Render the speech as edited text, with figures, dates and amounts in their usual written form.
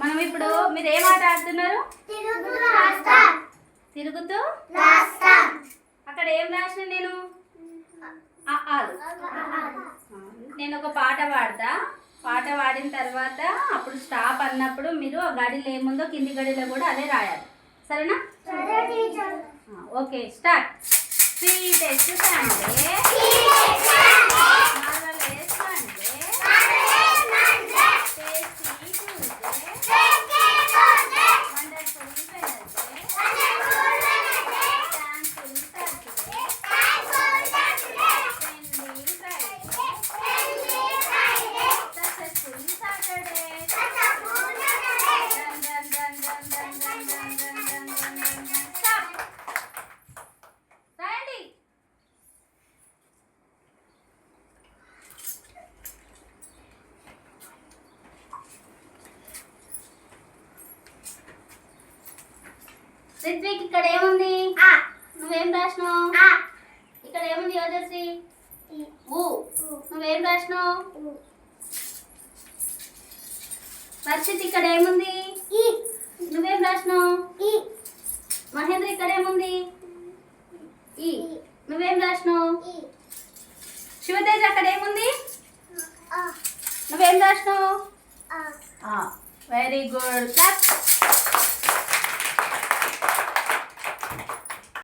మనం ఇప్పుడు మీరు ఏం ఆట ఆడుతున్నారు? తిరుగుతూ అక్కడ ఏం రాసిన నేను? నేను ఒక పాట పాడతా. పాట పాడిన తర్వాత అప్పుడు స్టాప్ అన్నప్పుడు మీరు ఆ గడిలో ఏముందో కింది గడిలో కూడా అదే రాయాలి. సరేనా? Okay, start. Sweetest Sunday, marvellous Monday, tasty Tuesday, wonderful Wednesday, thankful Thursday, friendly Friday, successful Saturday. Stop. రాయండి. రిత్విక్, ఇక్కడ ఏముంది? నువ్వేం రాసినావు? ఇక్కడ ఏముంది యోజశ్రీ? ఊ. నువ్వేం రాసినావు? వర్షిత్, ఇక్కడ ఏముంది? నువ్వేం రాసినావు? మహేంద్ర, ఇక్కడ ఏముంది? ఈ. నువ్వేం రాసినావు? శివతేజ్, అక్కడ ఏముంది? నువ్వేం రాసినావు? Very good. క్లాప్.